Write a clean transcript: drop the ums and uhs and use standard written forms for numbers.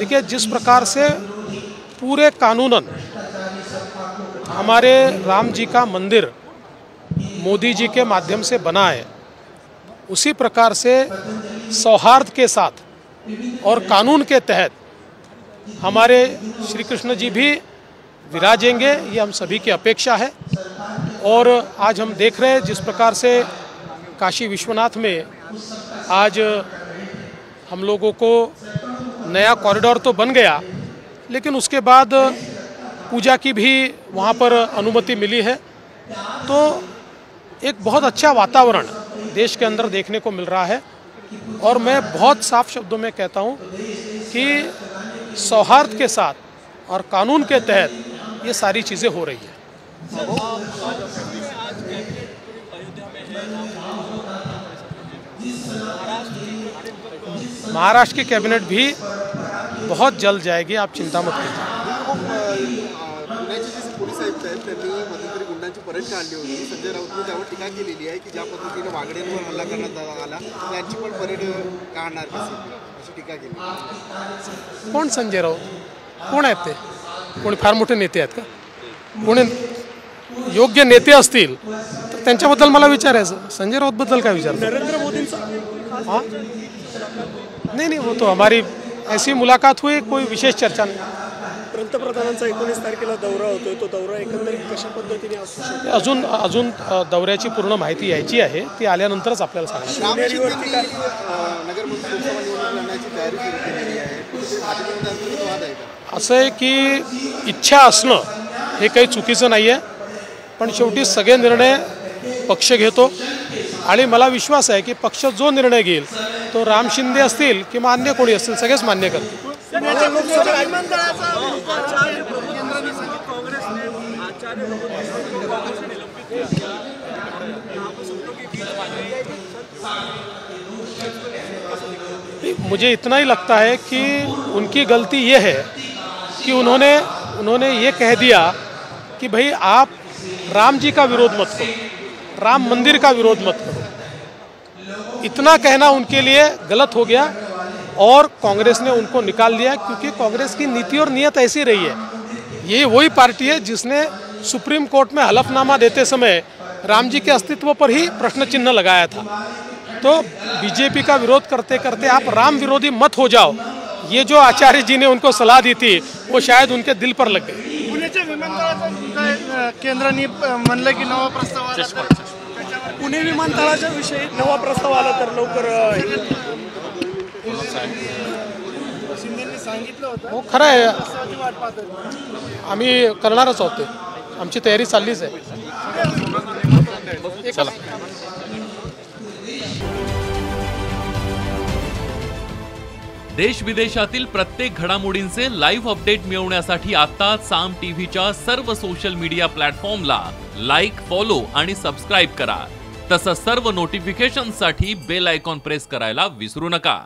देखिए, जिस प्रकार से पूरे कानूनन हमारे राम जी का मंदिर मोदी जी के माध्यम से बना है, उसी प्रकार से सौहार्द के साथ और कानून के तहत हमारे श्री कृष्ण जी भी विराजेंगे, ये हम सभी की अपेक्षा है। और आज हम देख रहे हैं जिस प्रकार से काशी विश्वनाथ में आज हम लोगों को नया कॉरिडोर तो बन गया, लेकिन उसके बाद पूजा की भी वहाँ पर अनुमति मिली है। तो एक बहुत अच्छा वातावरण देश के अंदर देखने को मिल रहा है और मैं बहुत साफ शब्दों में कहता हूँ कि सौहार्द के साथ और कानून के तहत ये सारी चीज़ें हो रही है। महाराष्ट्र की कैबिनेट भी बहुत जल्द जाएगी, आप चिंता मत कीजिए। पोलीस आयुक्त आहेत त्यांनी मध्यंतरी गुंडांची परेड काढली होती। संजय राऊतने त्यावर टीका केलेली आहे की ज्या पद्धतीने वागड्यांवर हल्ला करण्यात आला त्यांची पण परेड काढणार अशी टीका केली। कोण संजय राऊत? कोण आहेत ते? कोणी फार मोठे नेते आहेत का? कोणी योग्य नेते असतील तर त्यांच्याबद्दल मला विचारायचं। संजय राऊतबद्दल काय विचार? नरेंद्र मोदींचा हाँ नहीं, वो तो हमारी ऐसी मुलाकात हुई, कोई विशेष चर्चा नहीं। पंतप्रधानांचा 19 तारखेला दौरा होतोय, तो दौरा एकंदरीत कशा पद्धतीने असू शकतो? अजून दौऱ्याची पूर्ण माहिती यायची आहे, ती आल्यानंतरच आपल्याला सांगणार। असं आहे की इच्छा असणं हे काही चुकीचं नाही आहे, पण शेवटी सगळे निर्णय पक्ष घेतो आणि मला विश्वास आहे की पक्ष जो निर्णय घेईल तो राम शिंदे असतील किंवा अन्य कोणी असतील सगळेच मान्य करतील। मुझे इतना ही लगता है कि उनकी गलती ये है कि उन्होंने ये कह दिया कि भाई आप राम जी का विरोध मत करो, राम मंदिर का विरोध मत करो। इतना कहना उनके लिए गलत हो गया और कांग्रेस ने उनको निकाल दिया, क्योंकि कांग्रेस की नीति और नियत ऐसी रही है। ये वही पार्टी है जिसने सुप्रीम कोर्ट में हलफनामा देते समय राम जी के अस्तित्व पर ही प्रश्न चिन्ह लगाया था। तो बीजेपी का विरोध करते करते आप राम विरोधी मत हो जाओ, ये जो आचार्य जी ने उनको सलाह दी थी वो शायद उनके दिल पर लग गई। पुण्याच्या विमानतळाचं केंद्राने म्हणलं की नवा प्रस्ताव आला तर पुणे विमानतळाच्या विषयी नवा प्रस्ताव आला तर लवकर शिंदेंनी सांगितलं होतं। हो खरं आहे, आम्ही करणारच आहोत, आमची तयारी चाललीच आहे। चला। देश विदेशातील प्रत्येक घडामोडींचे लाईव्ह अपडेट मिळवण्यासाठी आता साम टीव्हीच्या सर्व सोशल मीडिया प्लॅटफॉर्मला लाईक, फॉलो आणि सबस्क्राईब करा। तसंच सर्व नोटिफिकेशनसाठी बेल आयकॉन प्रेस करायला विसरू नका।